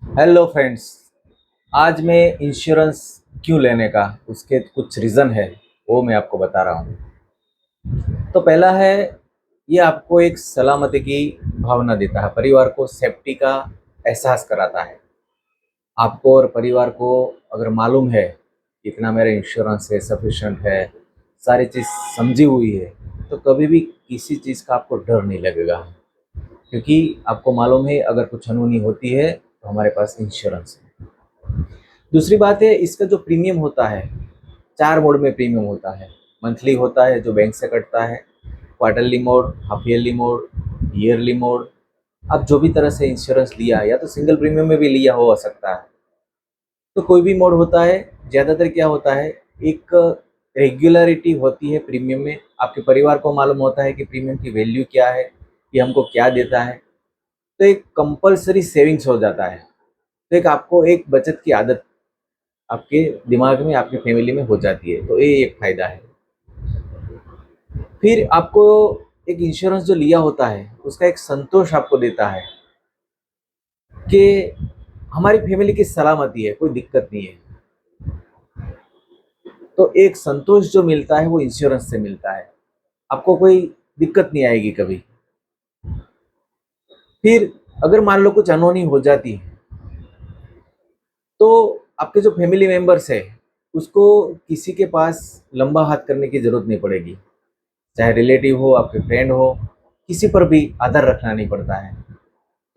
Hello friends. आज मैं insurance क्यों लेने का उसके कुछ रीज़न है वो मैं आपको बता रहा हूँ। तो पहला है, ये आपको एक सलामती की भावना देता है, परिवार को सेफ्टी का एहसास कराता है। आपको और परिवार को अगर मालूम है कि इतना मेरा इंश्योरेंस है, सफिशेंट है, सारी चीज़ समझी हुई है, तो कभी भी किसी चीज़ का आपको डर नहीं लगेगा, क्योंकि आपको मालूम है अगर कुछ अनहोनी होती है तो हमारे पास इंश्योरेंस है। दूसरी बात है, इसका जो प्रीमियम होता है, 4 मोड में प्रीमियम होता है। मंथली होता है जो बैंक से कटता है, quarterly mode, half yearly mode, yearly mode. आप जो भी तरह से इंश्योरेंस लिया है या तो सिंगल प्रीमियम में भी लिया हो सकता है, तो कोई भी मोड होता है। ज़्यादातर क्या होता है, एक रेगुलरिटी होती है प्रीमियम में। आपके परिवार को मालूम होता है कि प्रीमियम की वैल्यू क्या है, ये हमको क्या देता है। तो एक कंपलसरी सेविंग्स हो जाता है। तो एक आपको एक बचत की आदत आपके दिमाग में, आपकी फैमिली में हो जाती है, तो ये एक फ़ायदा है। फिर आपको एक इंश्योरेंस जो लिया होता है उसका एक संतोष आपको देता है कि हमारी फैमिली की सलामती है, कोई दिक्कत नहीं है। तो एक संतोष जो मिलता है वो इंश्योरेंस से मिलता है। आपको कोई दिक्कत नहीं आएगी कभी। फिर अगर मान लो कुछ अनहोनी हो जाती है, तो आपके जो फैमिली मेंबर्स है उसको किसी के पास लंबा हाथ करने की ज़रूरत नहीं पड़ेगी। चाहे रिलेटिव हो, आपके फ्रेंड हो, किसी पर भी आधार रखना नहीं पड़ता है।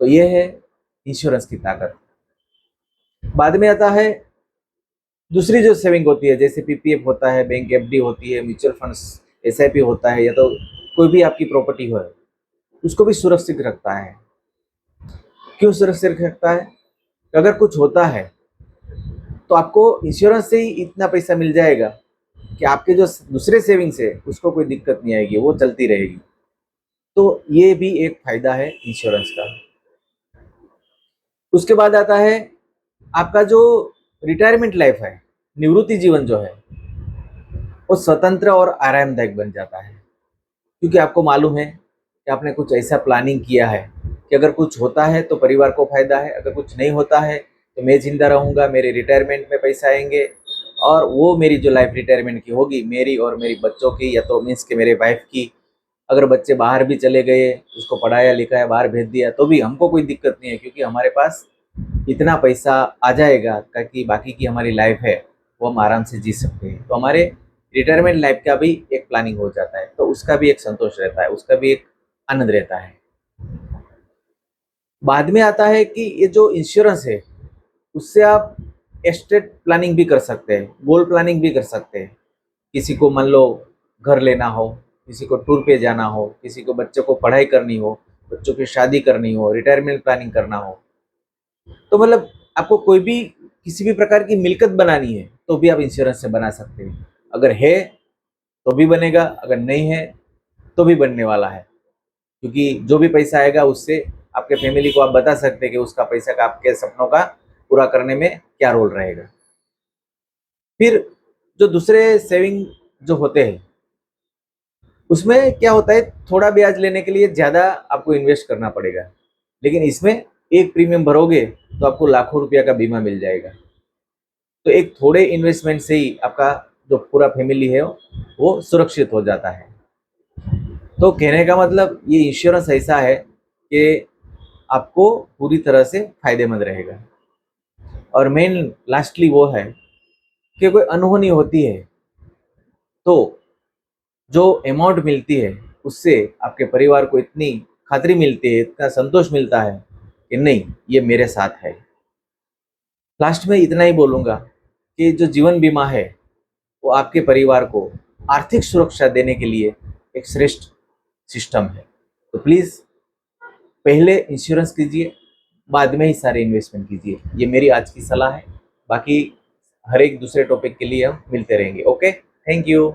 तो ये है इंश्योरेंस की ताकत। बाद में आता है दूसरी जो सेविंग होती है, जैसे पीपीएफ होता है, बैंक एफडी होती है, म्यूचुअल फंड्स, एसआईपी होता है, या तो कोई भी आपकी प्रॉपर्टी हो, उसको भी सुरक्षित रखता है। क्यों सुरक्षित रखता है? अगर कुछ होता है तो आपको इंश्योरेंस से ही इतना पैसा मिल जाएगा कि आपके जो दूसरे सेविंग्स है उसको कोई दिक्कत नहीं आएगी, वो चलती रहेगी। तो ये भी एक फायदा है इंश्योरेंस का। उसके बाद आता है आपका जो रिटायरमेंट लाइफ है, निवृत्ति जीवन जो है, वो स्वतंत्र और आरामदायक बन जाता है। क्योंकि आपको मालूम है कि आपने कुछ ऐसा प्लानिंग किया है कि अगर कुछ होता है तो परिवार को फायदा है, अगर कुछ नहीं होता है तो मैं जिंदा रहूंगा, मेरे रिटायरमेंट में पैसा आएंगे। और वो मेरी जो लाइफ रिटायरमेंट की होगी, मेरी और मेरी बच्चों की, या तो मीन्स के मेरे वाइफ की, अगर बच्चे बाहर भी चले गए, उसको पढ़ाया लिखाया बाहर भेज दिया, तो भी हमको कोई दिक्कत नहीं है, क्योंकि हमारे पास इतना पैसा आ जाएगा ताकि बाकी की हमारी लाइफ है वो हम आराम से जी सकते हैं। तो हमारे रिटायरमेंट लाइफ का भी एक प्लानिंग हो जाता है, तो उसका भी एक संतोष रहता है, उसका भी एक आनंद रहता है। बाद में आता है कि ये जो इंश्योरेंस है उससे आप एस्टेट प्लानिंग भी कर सकते हैं, गोल प्लानिंग भी कर सकते हैं। किसी को मान लो घर लेना हो, किसी को टूर पे जाना हो, किसी को बच्चों को पढ़ाई करनी हो, बच्चों की शादी करनी हो, रिटायरमेंट प्लानिंग करना हो, तो मतलब आपको कोई भी किसी भी प्रकार की मिल्कत बनानी है तो भी आप इंश्योरेंस से बना सकते हैं। अगर है तो भी बनेगा, अगर नहीं है तो भी बनने वाला है। क्योंकि जो भी पैसा आएगा उससे आपके फैमिली को आप बता सकते हैं कि उसका पैसा का आपके सपनों का पूरा करने में क्या रोल रहेगा। फिर जो दूसरे सेविंग जो होते हैं उसमें क्या होता है, थोड़ा ब्याज लेने के लिए ज़्यादा आपको इन्वेस्ट करना पड़ेगा, लेकिन इसमें एक प्रीमियम भरोगे तो आपको लाखों रुपया का बीमा मिल जाएगा। तो एक थोड़े इन्वेस्टमेंट से ही आपका जो पूरा फैमिली है वो सुरक्षित हो जाता है। तो कहने का मतलब ये इंश्योरेंस ऐसा है कि आपको पूरी तरह से फायदेमंद रहेगा। और मेन लास्टली वो है कि कोई अनहोनी होती है तो जो अमाउंट मिलती है उससे आपके परिवार को इतनी खातरी मिलती है, इतना संतोष मिलता है कि नहीं, ये मेरे साथ है। लास्ट में इतना ही बोलूँगा कि जो जीवन बीमा है वो आपके परिवार को आर्थिक सुरक्षा देने के लिए एक श्रेष्ठ सिस्टम है। तो प्लीज़ पहले इंश्योरेंस कीजिए, बाद में ही सारे इन्वेस्टमेंट कीजिए। ये मेरी आज की सलाह है। बाकी हर एक दूसरे टॉपिक के लिए हम मिलते रहेंगे। Okay, thank you.